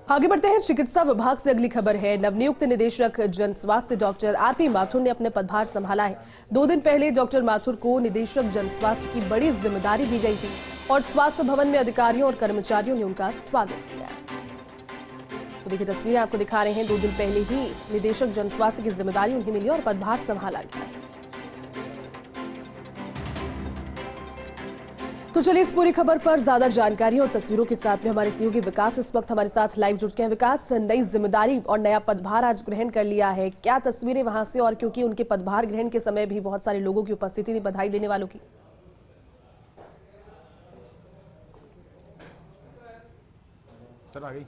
आगे बढ़ते हैं। चिकित्सा विभाग से अगली खबर है। नवनियुक्त निदेशक जन स्वास्थ्य डॉक्टर आरपी माथुर ने अपने पदभार संभाला है। 2 दिन पहले डॉक्टर माथुर को निदेशक जन स्वास्थ्य की बड़ी जिम्मेदारी दी गई थी और स्वास्थ्य भवन में अधिकारियों और कर्मचारियों ने उनका स्वागत किया। तो देखिए तस्वीरें आपको दिखा रहे हैं। 2 दिन पहले ही निदेशक जन स्वास्थ्य की जिम्मेदारी उन्हें मिली और पदभार संभाला गया। तो चलिए इस पूरी खबर पर ज्यादा जानकारी और तस्वीरों के साथ में हमारे सहयोगी विकास इस वक्त हमारे साथ लाइव जुड़ गए हैं। विकास, नई जिम्मेदारी और नया पदभार आज ग्रहण कर लिया है, क्या तस्वीरें वहां से, और क्योंकि उनके पदभार ग्रहण के समय भी बहुत सारे लोगों की उपस्थिति थी, बधाई देने वालों की। सर आ गई।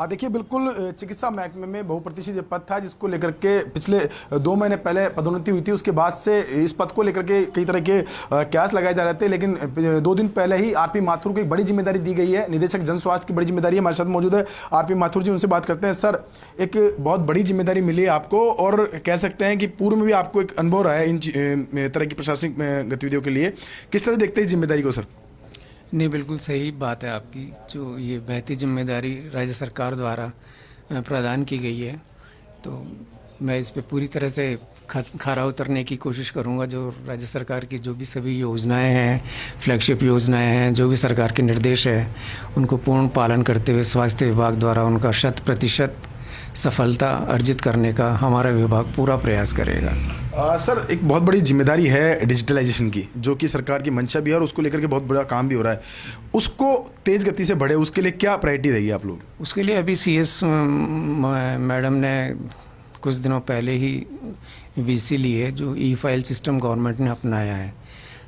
देखिए बिल्कुल चिकित्सा महकमे में बहुप्रतीक्षित पद था जिसको लेकर के पिछले 2 महीने पहले पदोन्नति हुई थी। उसके बाद से इस पद को लेकर के कई तरह के कयास लगाए जा रहे थे, लेकिन 2 दिन पहले ही आरपी माथुर को एक बड़ी जिम्मेदारी दी गई है। निदेशक जन स्वास्थ्य की बड़ी जिम्मेदारी है। हमारे साथ मौजूद है आरपी माथुर जी, उनसे बात करते हैं। सर, एक बहुत बड़ी जिम्मेदारी मिली है आपको और कह सकते हैं कि पूर्व में भी आपको एक अनुभव रहा है इन तरह की प्रशासनिक गतिविधियों के लिए। किस तरह देखते हैं इस जिम्मेदारी को सर? नहीं, बिल्कुल सही बात है आपकी। जो ये बहती जिम्मेदारी राज्य सरकार द्वारा प्रदान की गई है, तो मैं इस पे पूरी तरह से खरा उतरने की कोशिश करूंगा। जो राज्य सरकार की जो भी सभी योजनाएं हैं, फ्लैगशिप योजनाएं हैं, जो भी सरकार के निर्देश है, उनको पूर्ण पालन करते हुए स्वास्थ्य विभाग द्वारा उनका 100% सफलता अर्जित करने का हमारा विभाग पूरा प्रयास करेगा। सर, एक बहुत बड़ी जिम्मेदारी है डिजिटलाइजेशन की, जो कि सरकार की मंशा भी है और उसको लेकर के बहुत बड़ा काम भी हो रहा है। उसको तेज गति से बढ़े, उसके लिए क्या प्रायोरिटी रहेगी आप लोग? उसके लिए अभी CS मैडम ने कुछ दिनों पहले ही VC ली है, जो E-फाइल सिस्टम गवर्नमेंट ने अपनाया है।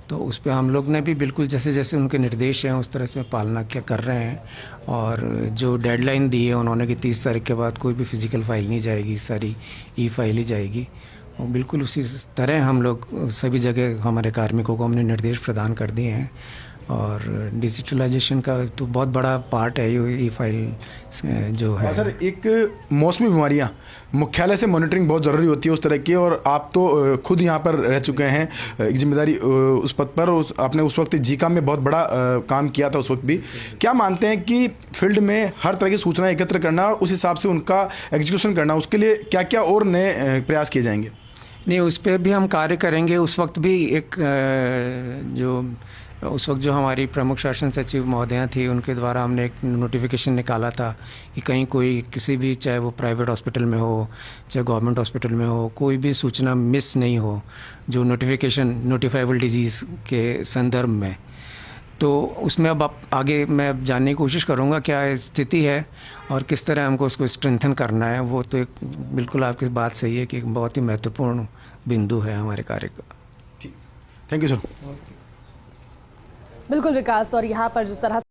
तो उस पर हम लोग ने भी बिल्कुल जैसे जैसे उनके निर्देश हैं उस तरह से पालना क्या कर रहे हैं। और जो डेडलाइन दी है उन्होंने कि 30 तारीख के बाद कोई भी फिजिकल फाइल नहीं जाएगी, सारी E-फाइल ही जाएगी। और बिल्कुल उसी तरह हम लोग सभी जगह हमारे कार्मिकों को हमने निर्देश प्रदान कर दिए हैं। और डिजिटलाइजेशन का तो बहुत बड़ा पार्ट है ये E-फाइल जो है। सर, एक मौसमी बीमारियां मुख्यालय से मॉनिटरिंग बहुत ज़रूरी होती है उस तरह की, और आप तो खुद यहाँ पर रह चुके हैं एक जिम्मेदारी उस पद पर। आपने उस वक्त जीका में बहुत बड़ा काम किया था उस वक्त भी। क्या मानते हैं कि फील्ड में हर तरह की सूचनाएं एकत्र करना और उस हिसाब से उनका एग्जीक्यूशन करना, उसके लिए क्या क्या और नए प्रयास किए जाएंगे? नहीं, उस पर भी हम कार्य करेंगे। उस वक्त भी उस वक्त जो हमारी प्रमुख शासन सचिव महोदया थी, उनके द्वारा हमने एक नोटिफिकेशन निकाला था कि कहीं कोई किसी भी, चाहे वो प्राइवेट हॉस्पिटल में हो चाहे गवर्नमेंट हॉस्पिटल में हो, कोई भी सूचना मिस नहीं हो जो नोटिफाइबल डिजीज़ के संदर्भ में। तो उसमें अब आगे मैं जानने की कोशिश करूंगा क्या स्थिति है और किस तरह हमको उसको स्ट्रेंथन करना है। वो तो एक बिल्कुल आपकी बात सही है कि एक बहुत ही महत्वपूर्ण बिंदु है हमारे कार्य का। ठीक, थैंक यू सर। बिल्कुल विकास, और यहाँ पर जो सरहद